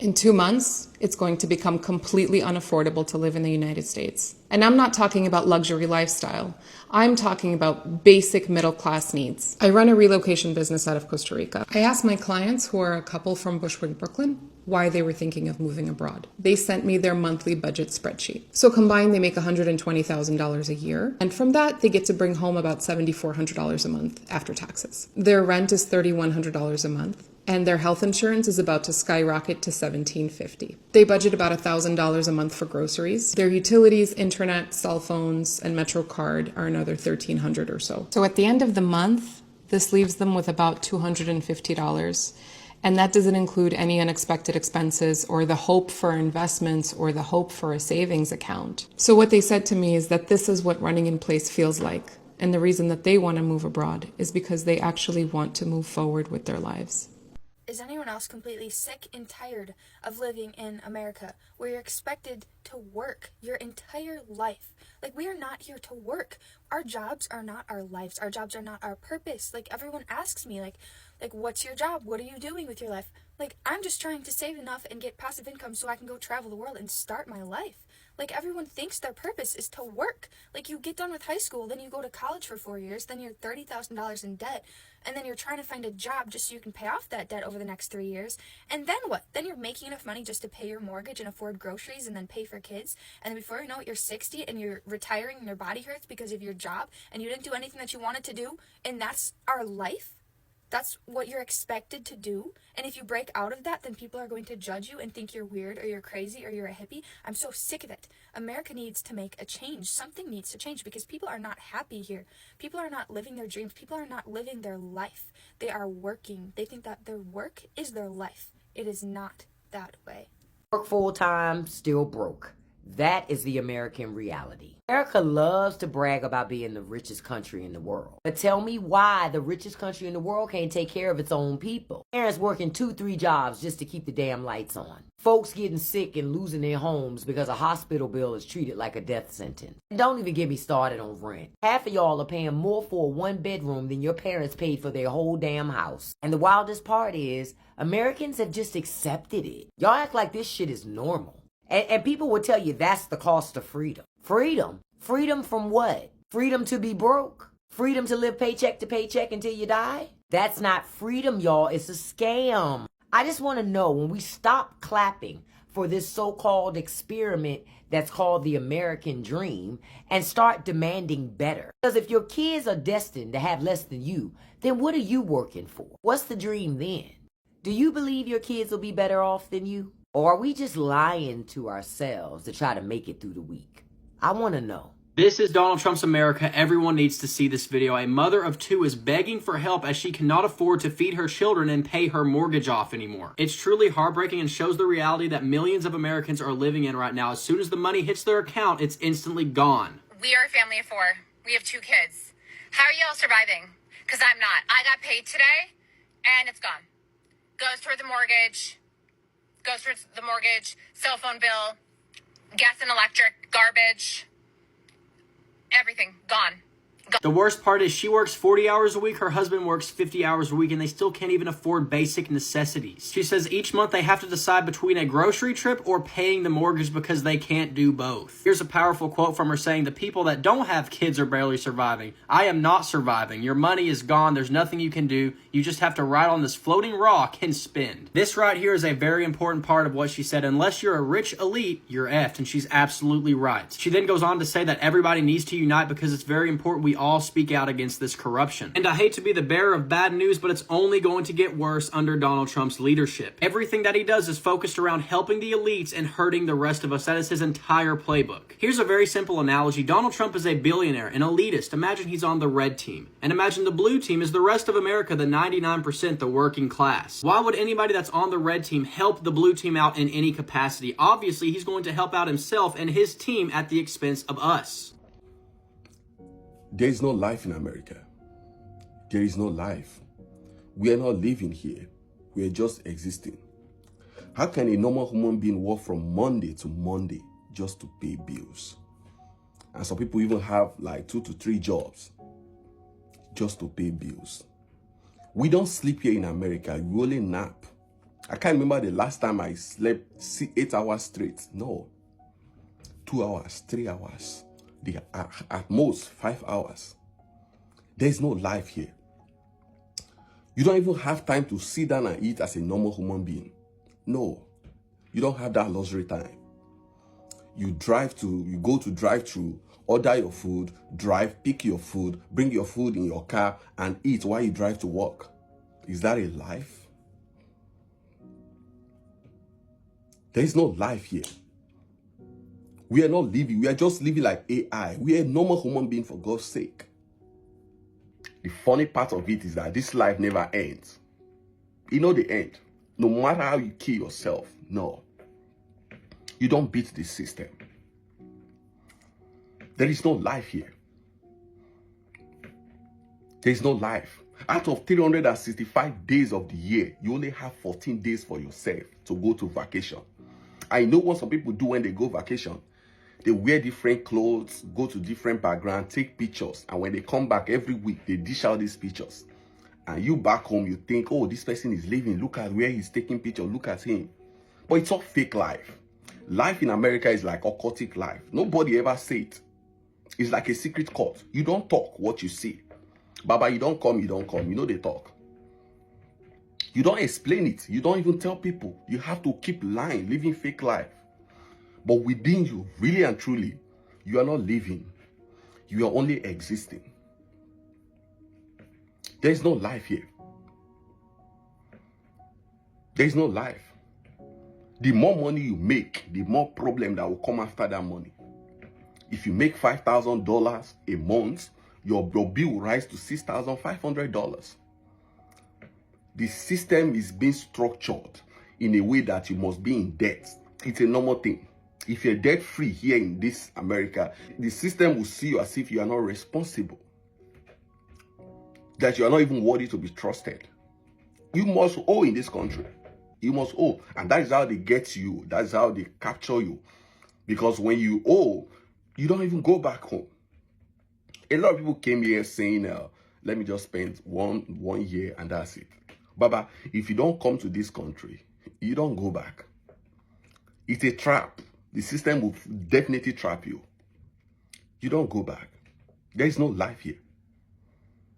In 2 months, it's going to become completely unaffordable to live in the United States. And I'm not talking about luxury lifestyle. I'm talking about basic middle-class needs. I run a relocation business out of Costa Rica. I asked my clients, who are a couple from Bushwick, Brooklyn, why they were thinking of moving abroad. They sent me their monthly budget spreadsheet. So combined, they make $120,000 a year. And from that, they get to bring home about $7,400 a month after taxes. Their rent is $3,100 a month. And their health insurance is about to skyrocket to $1,750. They budget about $1,000 a month for groceries. Their utilities, internet, cell phones, and MetroCard are another $1,300 or so. So at the end of the month, this leaves them with about $250. And that doesn't include any unexpected expenses or the hope for investments or the hope for a savings account. So what they said to me is that this is what running in place feels like. And the reason that they want to move abroad is because they actually want to move forward with their lives. Is anyone else completely sick and tired of living in America where you're expected to work your entire life? Like, we are not here to work. Our jobs are not our lives. Our jobs are not our purpose. Like, everyone asks me, like, what's your job? What are you doing with your life? Like, I'm just trying to save enough and get passive income so I can go travel the world and start my life. Like, everyone thinks their purpose is to work. Like, you get done with high school, then you go to college for 4 years, then you're $30,000 in debt, and then you're trying to find a job just so you can pay off that debt over the next 3 years. And then what? Then you're making enough money just to pay your mortgage and afford groceries and then pay for kids. And then before you know it, you're 60 and you're retiring and your body hurts because of your job and you didn't do anything that you wanted to do. And that's our life. That's what you're expected to do. And if you break out of that, then people are going to judge you and think you're weird or you're crazy or you're a hippie. I'm so sick of it. America needs to make a change. Something needs to change because people are not happy here. People are not living their dreams. People are not living their life. They are working. They think that their work is their life. It is not that way. Work full time, still broke. That is the American reality. America loves to brag about being the richest country in the world. But tell me why the richest country in the world can't take care of its own people. Parents working 2-3 jobs just to keep the damn lights on. Folks getting sick and losing their homes because a hospital bill is treated like a death sentence. And don't even get me started on rent. Half of y'all are paying more for a 1-bedroom than your parents paid for their whole damn house. And the wildest part is, Americans have just accepted it. Y'all act like this shit is normal. And people will tell you that's the cost of freedom. Freedom? Freedom from what? Freedom to be broke? Freedom to live paycheck to paycheck until you die? That's not freedom, y'all. It's a scam. I just want to know, when we stop clapping for this so-called experiment that's called the American dream and start demanding better. Because if your kids are destined to have less than you, then what are you working for? What's the dream then? Do you believe your kids will be better off than you? Or are we just lying to ourselves to try to make it through the week? I want to know. This is Donald Trump's America. Everyone needs to see this video. A mother of 2 is begging for help as she cannot afford to feed her children and pay her mortgage off anymore. It's truly heartbreaking and shows the reality that millions of Americans are living in right now. As soon as the money hits their account, it's instantly gone. We are a family of 4. We have 2 kids. How are y'all surviving? Because I'm not. I got paid today, and it's gone. Goes toward the mortgage. Cell phone bill, gas and electric, garbage, everything gone. The worst part is she works 40 hours a week, her husband works 50 hours a week, and they still can't even afford basic necessities. She says each month they have to decide between a grocery trip or paying the mortgage because they can't do both. Here's a powerful quote from her saying, "The people that don't have kids are barely surviving. I am not surviving. Your money is gone. There's nothing you can do. You just have to ride on this floating rock and spend." This right here is a very important part of what she said. Unless you're a rich elite, you're effed, and she's absolutely right. She then goes on to say that everybody needs to unite because it's very important we all speak out against this corruption. And I hate to be the bearer of bad news, but it's only going to get worse under Donald Trump's leadership. Everything that he does is focused around helping the elites and hurting the rest of us. That is his entire playbook. Here's a very simple analogy. Donald Trump is a billionaire, an elitist. Imagine he's on the red team. And imagine the blue team is the rest of America, the 99%, the working class. Why would anybody that's on the red team help the blue team out in any capacity? Obviously, he's going to help out himself and his team at the expense of us. There is no life in America. There is no life. We are not living here. We are just existing. How can a normal human being work from Monday to Monday just to pay bills? And some people even have like 2 to 3 jobs just to pay bills. We don't sleep here in America. We only nap. I can't remember the last time I slept 8 hours straight. No. 2 hours, 3 hours. At most 5 hours. There's no life here. You don't even have time to sit down and eat as a normal human being. No. You don't have that luxury time. You go to drive-through, order your food, drive, pick your food, bring your food in your car and eat while you drive to work. Is that a life? There is no life here. We are not living. We are just living like AI. We are normal human beings, for God's sake. The funny part of it is that this life never ends. You know the end. No matter how you kill yourself, no. You don't beat the system. There is no life here. There is no life. Out of 365 days of the year, you only have 14 days for yourself to go to vacation. I know what some people do when they go vacation. They wear different clothes, go to different backgrounds, take pictures. And when they come back every week, they dish out these pictures. And you back home, you think, oh, this person is living. Look at where he's taking pictures. Look at him. But it's all fake life. Life in America is like occultic life. Nobody ever say it. It's like a secret court. You don't talk what you see. Baba, you don't come, you don't come. You know they talk. You don't explain it. You don't even tell people. You have to keep lying, living fake life. But within you, really and truly, you are not living. You are only existing. There is no life here. There is no life. The more money you make, the more problem that will come after that money. If you make $5,000 a month, your bill will rise to $6,500. The system is being structured in a way that you must be in debt. It's a normal thing. If you're debt free here in this America, the system will see you as if you are not responsible. That you are not even worthy to be trusted. You must owe in this country. You must owe. And that is how they get you. That is how they capture you. Because when you owe, you don't even go back home. A lot of people came here saying, let me just spend one year and that's it. Baba, if you don't come to this country, you don't go back. It's a trap. The system will definitely trap you. You don't go back. There is no life here.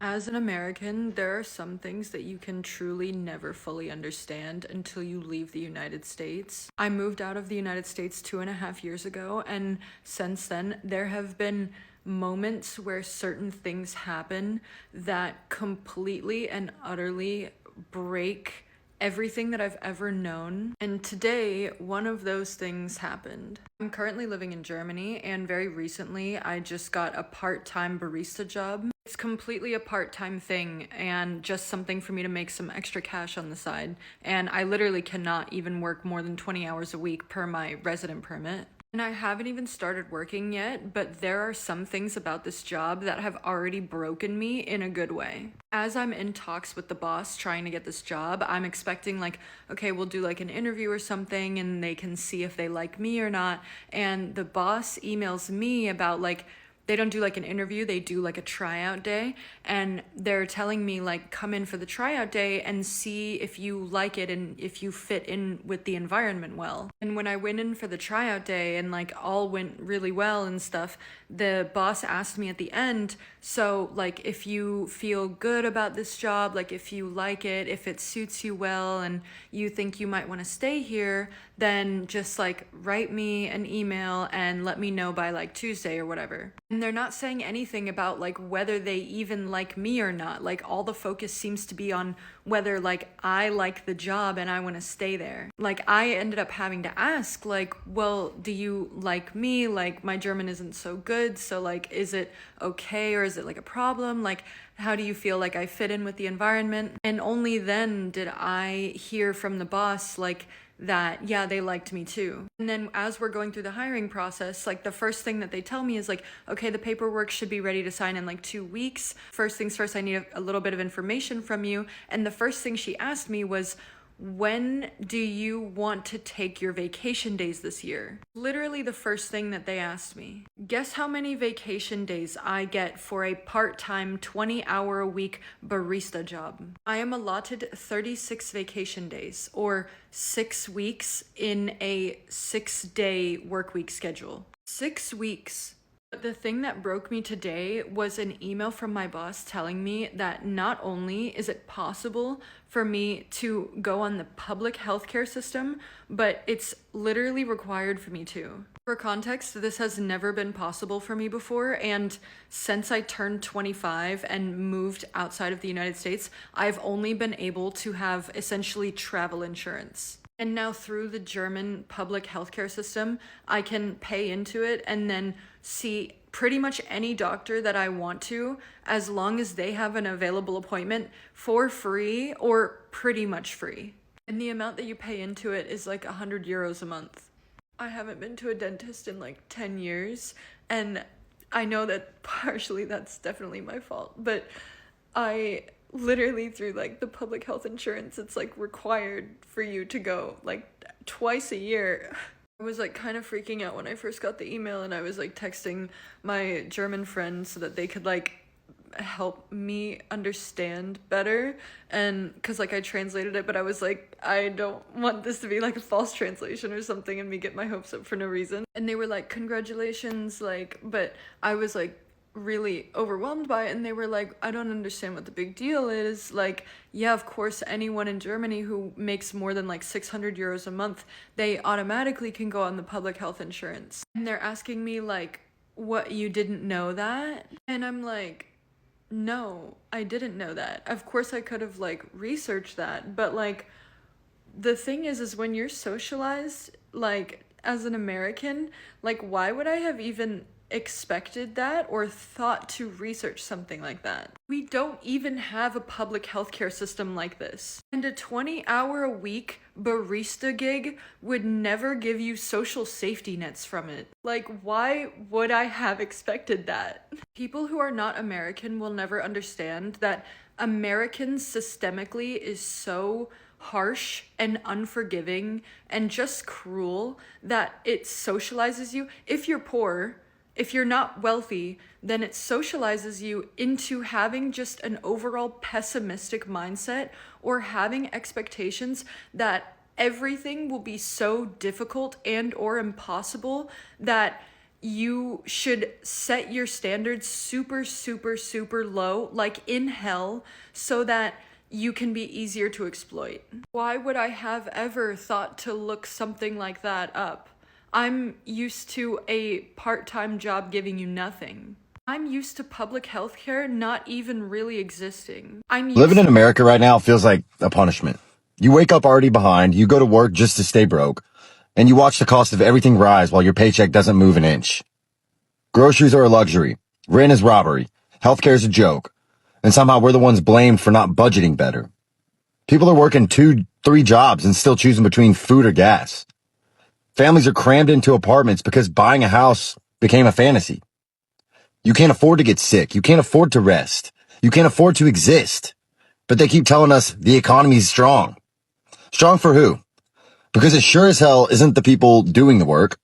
As an American, there are some things that you can truly never fully understand until you leave the United States. I moved out of the United States 2.5 years ago, and since then, there have been moments where certain things happen that completely and utterly break everything that I've ever known. And today, one of those things happened. I'm currently living in Germany, and very recently, I just got a part-time barista job. It's completely a part-time thing and just something for me to make some extra cash on the side. And I literally cannot even work more than 20 hours a week per my resident permit. And I haven't even started working yet, but there are some things about this job that have already broken me in a good way. As I'm in talks with the boss trying to get this job, I'm expecting like, okay, we'll do like an interview or something and they can see if they like me or not. And the boss emails me about like, they don't do like an interview, they do like a tryout day, and they're telling me like come in for the tryout day and see if you like it and if you fit in with the environment well. And when I went in for the tryout day and like all went really well and stuff, the boss asked me at the end, so like if you feel good about this job, like if you like it, if it suits you well and you think you might want to stay here, then just like write me an email and let me know by like Tuesday or whatever. And they're not saying anything about like whether they even like me or not. Like all the focus seems to be on whether like I like the job and I want to stay there. Like I ended up having to ask like, well, do you like me? Like my German isn't so good. So like, is it okay or is it like a problem? Like, how do you feel like I fit in with the environment? And only then did I hear from the boss like that, yeah, they liked me too. And then as we're going through the hiring process, like the first thing that they tell me is like, okay, the paperwork should be ready to sign in like 2 weeks. First things first, I need a little bit of information from you. And the first thing she asked me was, when do you want to take your vacation days this year? Literally the first thing that they asked me. Guess how many vacation days I get for a part-time 20-hour-a-week barista job? I am allotted 36 vacation days, or 6 weeks in a 6-day work week schedule. 6 weeks. But the thing that broke me today was an email from my boss telling me that not only is it possible for me to go on the public healthcare system, but it's literally required for me to. For context, this has never been possible for me before, and since I turned 25 and moved outside of the United States, I've only been able to have essentially travel insurance. And now through the German public healthcare system, I can pay into it and then see pretty much any doctor that I want to, as long as they have an available appointment for free or pretty much free. And the amount that you pay into it is like 100 euros a month. I haven't been to a dentist in like 10 years, and I know that partially that's definitely my fault, but I literally through like the public health insurance, it's like required for you to go like twice a year. I was like kind of freaking out when I first got the email, and I was like texting my German friends so that they could like help me understand better, and because like I translated it, but I was like, I don't want this to be like a false translation or something and me get my hopes up for no reason. And they were like, congratulations, like, but I was like really overwhelmed by it, and they were like, I don't understand what the big deal is. Like, yeah, of course, anyone in Germany who makes more than like 600 euros a month, they automatically can go on the public health insurance. And they're asking me like, what, you didn't know that? And I'm like, no, I didn't know that. Of course I could have like researched that, but like the thing is when you're socialized like as an American, like why would I have even expected that or thought to research something like that? We don't even have a public healthcare system like this. And a 20-hour-a-week barista gig would never give you social safety nets from it. Like, why would I have expected that? People who are not American will never understand that Americans systemically is so harsh and unforgiving and just cruel that it socializes you. If you're poor, if you're not wealthy, then it socializes you into having just an overall pessimistic mindset or having expectations that everything will be so difficult and or impossible that you should set your standards super, super, super low, like in hell, so that you can be easier to exploit. Why would I have ever thought to look something like that up? I'm used to a part-time job giving you nothing. I'm used to public health care not even really existing. Living in America right now feels like a punishment. You wake up already behind, you go to work just to stay broke, and you watch the cost of everything rise while your paycheck doesn't move an inch. Groceries are a luxury. Rent is robbery. Healthcare is a joke. And somehow we're the ones blamed for not budgeting better. People are working 2-3 jobs and still choosing between food or gas. Families are crammed into apartments because buying a house became a fantasy. You can't afford to get sick. You can't afford to rest. You can't afford to exist. But they keep telling us the economy's strong. Strong for who? Because it sure as hell isn't the people doing the work.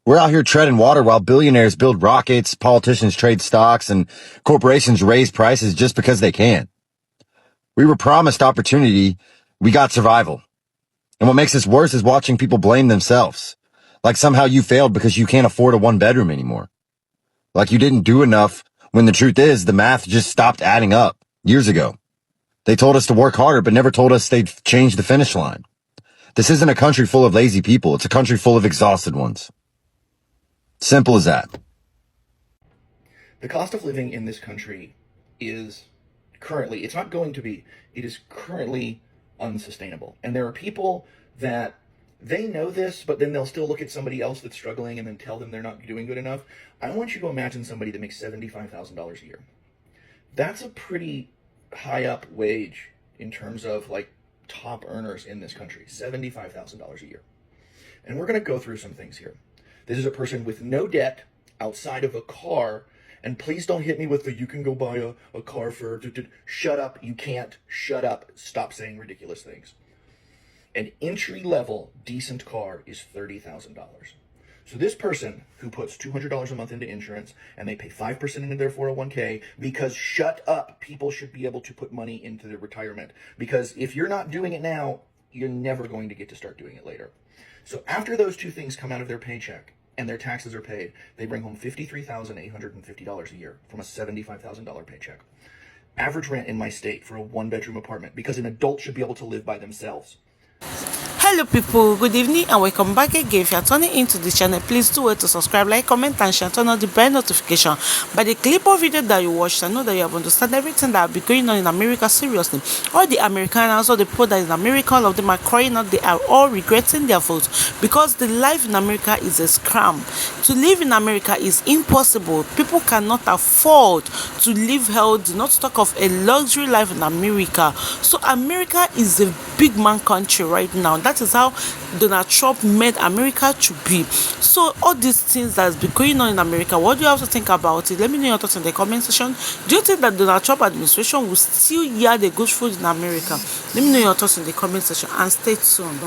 We're out here treading water while billionaires build rockets, politicians trade stocks, and corporations raise prices just because they can. We were promised opportunity. We got survival. And what makes this worse is watching people blame themselves. Like somehow you failed because you can't afford a 1-bedroom anymore. Like you didn't do enough when the truth is the math just stopped adding up years ago. They told us to work harder, but never told us they'd change the finish line. This isn't a country full of lazy people. It's a country full of exhausted ones. Simple as that. The cost of living in this country is currently, it's not going to be, it is currently unsustainable. And there are people that they know this, but then they'll still look at somebody else that's struggling and then tell them they're not doing good enough. I want you to imagine somebody that makes $75,000 a year. That's a pretty high up wage in terms of like top earners in this country, $75,000 a year. And we're going to go through some things here. This is a person with no debt outside of a car. And please don't hit me with the, you can go buy a car for, shut up, you can't, shut up, stop saying ridiculous things. An entry-level decent car is $30,000. So this person who puts $200 a month into insurance and they pay 5% into their 401k, because shut up, people should be able to put money into their retirement. Because if you're not doing it now, you're never going to get to start doing it later. So after those two things come out of their paycheck and their taxes are paid, they bring home $53,850 a year from a $75,000 paycheck. Average rent in my state for a one-bedroom apartment, because an adult should be able to live by themselves. Hello people, good evening and welcome back again. If you are turning into the channel, please do wait to subscribe, like, comment and share, turn on the bell notification. By the clip or video that you watched, I know that you have understood everything that will be going on in America seriously. All the Americans, all the people that is in America, all of them are crying out. They are all regretting their votes because the life in America is a scam. To live in America is impossible. People cannot afford to live healthy, not to talk of a luxury life in America. So America is a big man country right now. That is how Donald Trump made America to be. So all these things that's been going on in America, what do you have to think about it? Let me know your thoughts in the comment section. Do you think that Donald Trump administration will still yield a good food in America? Let me know your thoughts in the comment section and stay tuned.